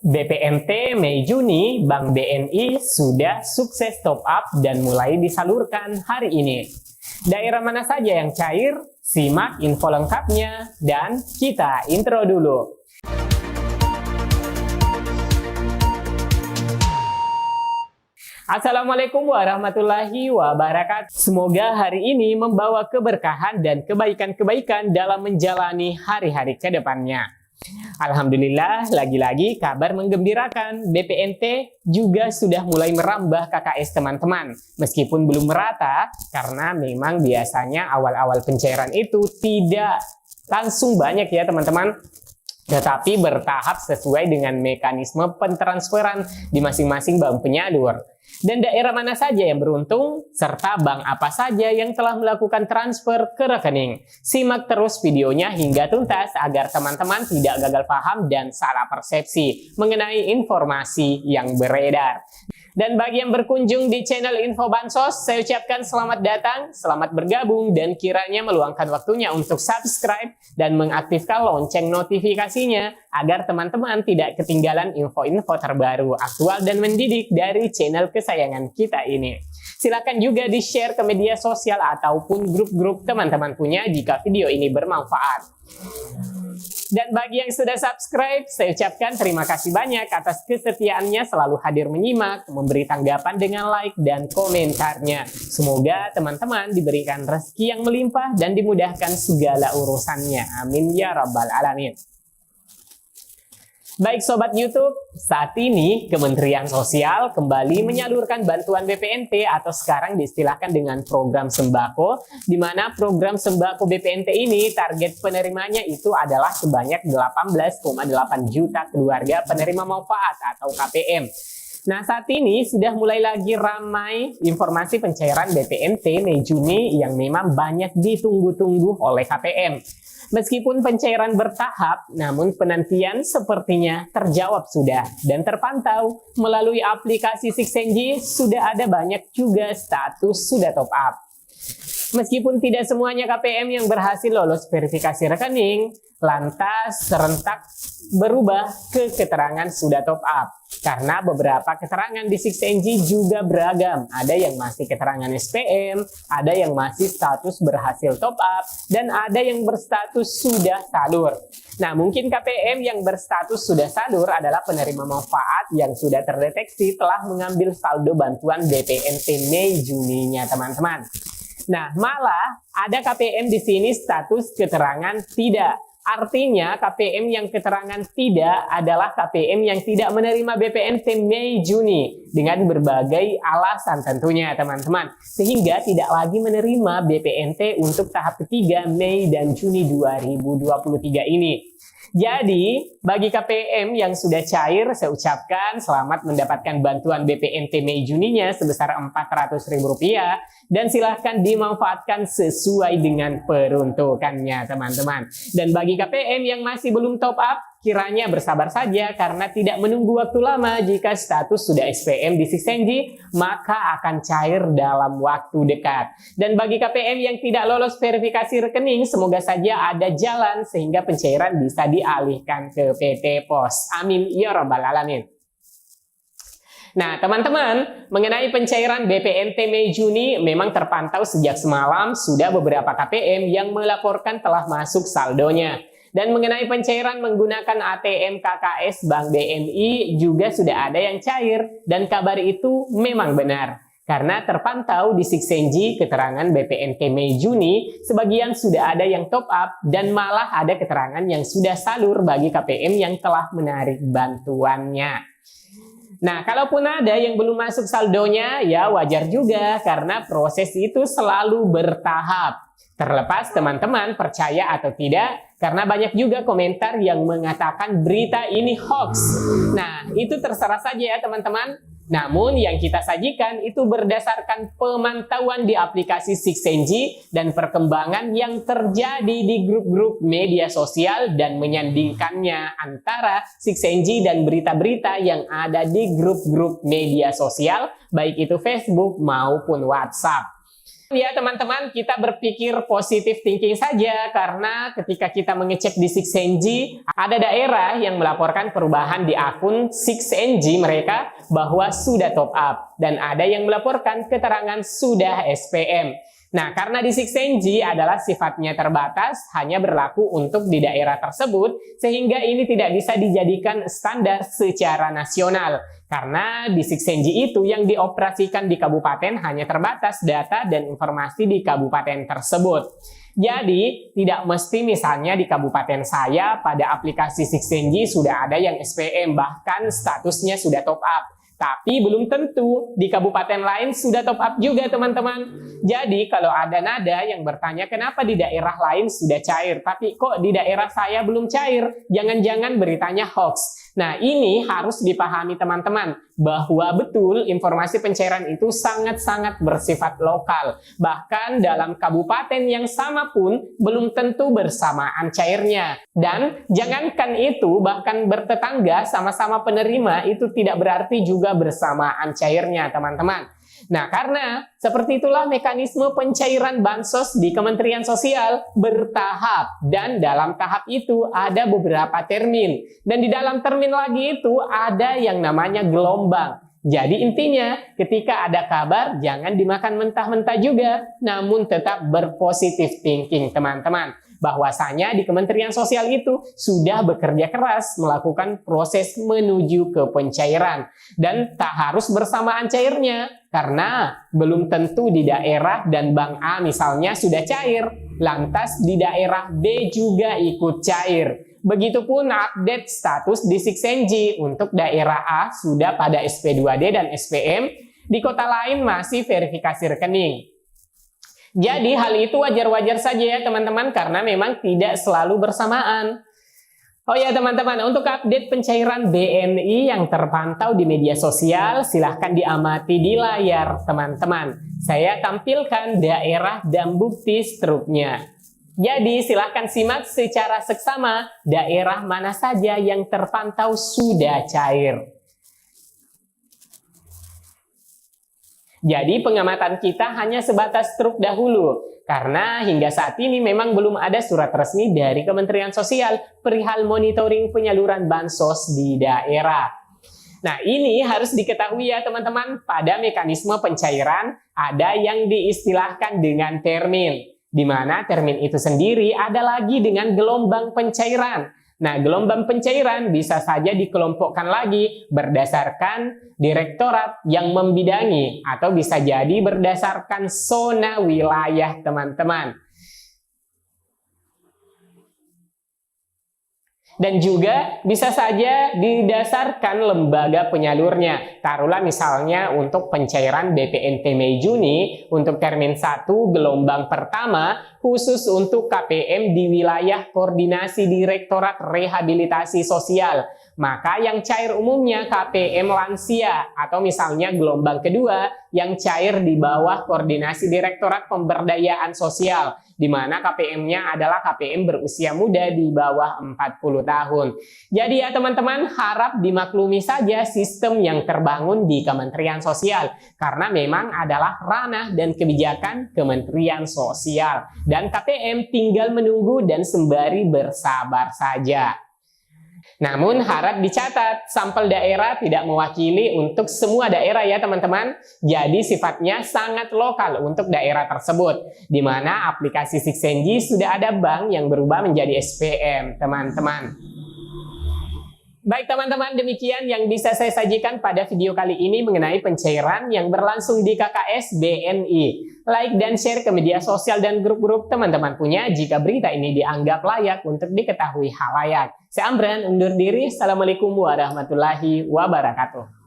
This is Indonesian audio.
BPNT Mei-Juni Bank BNI sudah sukses top up dan mulai disalurkan hari ini. Daerah mana saja yang cair? Simak info lengkapnya dan kita intro dulu. Assalamualaikum warahmatullahi wabarakatuh. Semoga hari ini membawa keberkahan dan kebaikan-kebaikan dalam menjalani hari-hari ke depannya. Alhamdulillah, lagi-lagi kabar menggembirakan, BPNT juga sudah mulai merambah KKS teman-teman. Meskipun belum merata, karena memang biasanya awal-awal pencairan itu tidak langsung banyak ya teman-teman. Tetapi bertahap sesuai dengan mekanisme pentransferan di masing-masing bank penyalur. Dan daerah mana saja yang beruntung, serta bank apa saja yang telah melakukan transfer ke rekening. Simak terus videonya hingga tuntas agar teman-teman tidak gagal paham dan salah persepsi mengenai informasi yang beredar. Dan bagi yang berkunjung di channel Info Bansos, saya ucapkan selamat datang, selamat bergabung, dan kiranya meluangkan waktunya untuk subscribe dan mengaktifkan lonceng notifikasinya agar teman-teman tidak ketinggalan info-info terbaru, aktual, dan mendidik dari channel kesayangan kita ini. Silakan juga di-share ke media sosial ataupun grup-grup teman-teman punya jika video ini bermanfaat. Dan bagi yang sudah subscribe, saya ucapkan terima kasih banyak atas kesetiaannya selalu hadir menyimak, memberi tanggapan dengan like dan komentarnya. Semoga teman-teman diberikan rezeki yang melimpah dan dimudahkan segala urusannya. Amin ya rabbal alamin. Baik Sobat YouTube, saat ini Kementerian Sosial kembali menyalurkan bantuan BPNT atau sekarang diistilahkan dengan program sembako, di mana program sembako BPNT ini target penerimanya itu adalah sebanyak 18,8 juta keluarga penerima manfaat atau KPM. Nah, saat ini sudah mulai lagi ramai informasi pencairan BPNT Mei-Juni yang memang banyak ditunggu-tunggu oleh KPM. Meskipun pencairan bertahap, namun penantian sepertinya terjawab sudah dan terpantau melalui aplikasi Sixenji sudah ada banyak juga status sudah top up. Meskipun tidak semuanya KPM yang berhasil lolos verifikasi rekening, lantas serentak berubah ke keterangan sudah top up. Karena beberapa keterangan di Sixenji juga beragam. Ada yang masih keterangan SPM, ada yang masih status berhasil top up, dan ada yang berstatus sudah salur. Nah, mungkin KPM yang berstatus sudah salur adalah penerima manfaat yang sudah terdeteksi telah mengambil saldo bantuan BPNT Mei-Juninya, teman-teman. Nah, malah ada KPM di sini status keterangan tidak. Artinya KPM yang keterangan tidak adalah KPM yang tidak menerima BPNT Mei-Juni dengan berbagai alasan tentunya teman-teman. Sehingga tidak lagi menerima BPNT untuk tahap ketiga Mei dan Juni 2023 ini. Jadi, bagi KPM yang sudah cair, saya ucapkan selamat mendapatkan bantuan BPNT Mei-Juninya sebesar Rp400.000 dan silahkan dimanfaatkan sesuai dengan peruntukannya, teman-teman. Dan bagi KPM yang masih belum top up, kiranya bersabar saja karena tidak menunggu waktu lama. Jika status sudah SPM di Sixenji, maka akan cair dalam waktu dekat. Dan bagi KPM yang tidak lolos verifikasi rekening, semoga saja ada jalan sehingga pencairan bisa dialihkan ke PT Pos. Amin ya rabbal alamin. Nah, teman-teman, mengenai pencairan BPNT Mei-Juni memang terpantau sejak semalam sudah beberapa KPM yang melaporkan telah masuk saldonya. Dan mengenai pencairan menggunakan ATM KKS Bank BNI juga sudah ada yang cair dan kabar itu memang benar. Karena terpantau di Sixenji keterangan BPNT Mei-Juni sebagian sudah ada yang top up dan malah ada keterangan yang sudah salur bagi KPM yang telah menarik bantuannya. Nah, kalaupun ada yang belum masuk saldonya, ya wajar juga karena proses itu selalu bertahap. Terlepas teman-teman percaya atau tidak, karena banyak juga komentar yang mengatakan berita ini hoax. Nah, itu terserah saja ya teman-teman. Namun yang kita sajikan itu berdasarkan pemantauan di aplikasi Sixenji dan perkembangan yang terjadi di grup-grup media sosial dan menyandingkannya antara Sixenji dan berita-berita yang ada di grup-grup media sosial, baik itu Facebook maupun WhatsApp. Ya teman-teman, kita berpikir positif thinking saja karena ketika kita mengecek di 6NG, ada daerah yang melaporkan perubahan di akun 6NG mereka bahwa sudah top up dan ada yang melaporkan keterangan sudah SPM. Nah, karena di 6NG adalah sifatnya terbatas, hanya berlaku untuk di daerah tersebut, sehingga ini tidak bisa dijadikan standar secara nasional. Karena di 6NG itu yang dioperasikan di kabupaten hanya terbatas data dan informasi di kabupaten tersebut. Jadi, tidak mesti misalnya di kabupaten saya pada aplikasi 6NG sudah ada yang SPM, bahkan statusnya sudah top up. Tapi belum tentu di kabupaten lain sudah top up juga teman-teman. Jadi kalau ada nada yang bertanya kenapa di daerah lain sudah cair, tapi kok di daerah saya belum cair, jangan-jangan beritanya hoax. Nah ini harus dipahami teman-teman, bahwa betul informasi pencairan itu sangat-sangat bersifat lokal. Bahkan dalam kabupaten yang sama pun belum tentu bersamaan cairnya. Dan jangankan itu, bahkan bertetangga sama-sama penerima itu tidak berarti juga bersamaan cairnya teman-teman. Nah, karena seperti itulah mekanisme pencairan bansos di Kementerian Sosial bertahap. Dan dalam tahap itu ada beberapa termin. Dan di dalam termin lagi itu ada yang namanya gelombang. Jadi intinya ketika ada kabar jangan dimakan mentah-mentah juga, namun tetap berpositif thinking teman-teman. Bahwasanya di Kementerian Sosial itu sudah bekerja keras melakukan proses menuju ke pencairan. Dan tak harus bersamaan cairnya, karena belum tentu di daerah dan Bank A misalnya sudah cair, lantas di daerah B juga ikut cair. Begitupun update status di 6NG untuk daerah A sudah pada SP2D dan SPM, di kota lain masih verifikasi rekening. Jadi hal itu wajar-wajar saja ya teman-teman karena memang tidak selalu bersamaan. Oh ya teman-teman, untuk update pencairan BNI yang terpantau di media sosial silahkan diamati di layar teman-teman. Saya tampilkan daerah dan bukti struknya. Jadi silahkan simak secara seksama daerah mana saja yang terpantau sudah cair. Jadi pengamatan kita hanya sebatas struk dahulu, karena hingga saat ini memang belum ada surat resmi dari Kementerian Sosial perihal monitoring penyaluran bansos di daerah. Nah ini harus diketahui ya teman-teman, pada mekanisme pencairan ada yang diistilahkan dengan termin, di mana termin itu sendiri ada lagi dengan gelombang pencairan. Nah, gelombang pencairan bisa saja dikelompokkan lagi berdasarkan direktorat yang membidangi atau bisa jadi berdasarkan zona wilayah teman-teman. Dan juga bisa saja didasarkan lembaga penyalurnya. Taruhlah misalnya untuk pencairan BPNT Mei Juni untuk termin 1 gelombang pertama khusus untuk KPM di wilayah koordinasi Direktorat Rehabilitasi Sosial. Maka yang cair umumnya KPM lansia atau misalnya gelombang kedua yang cair di bawah koordinasi Direktorat Pemberdayaan Sosial, di mana KPM-nya adalah KPM berusia muda di bawah 40 tahun. Jadi ya teman-teman, harap dimaklumi saja sistem yang terbangun di Kementerian Sosial, karena memang adalah ranah dan kebijakan Kementerian Sosial. Dan KPM tinggal menunggu dan sembari bersabar saja. Namun harap dicatat, sampel daerah tidak mewakili untuk semua daerah ya teman-teman. Jadi sifatnya sangat lokal untuk daerah tersebut, di mana aplikasi 6NG sudah ada bank yang berubah menjadi SPM teman-teman. Baik teman-teman, demikian yang bisa saya sajikan pada video kali ini mengenai pencairan yang berlangsung di KKS BNI. Like dan share ke media sosial dan grup-grup teman-teman punya jika berita ini dianggap layak untuk diketahui halayak. Saya Amran, undur diri. Assalamualaikum warahmatullahi wabarakatuh.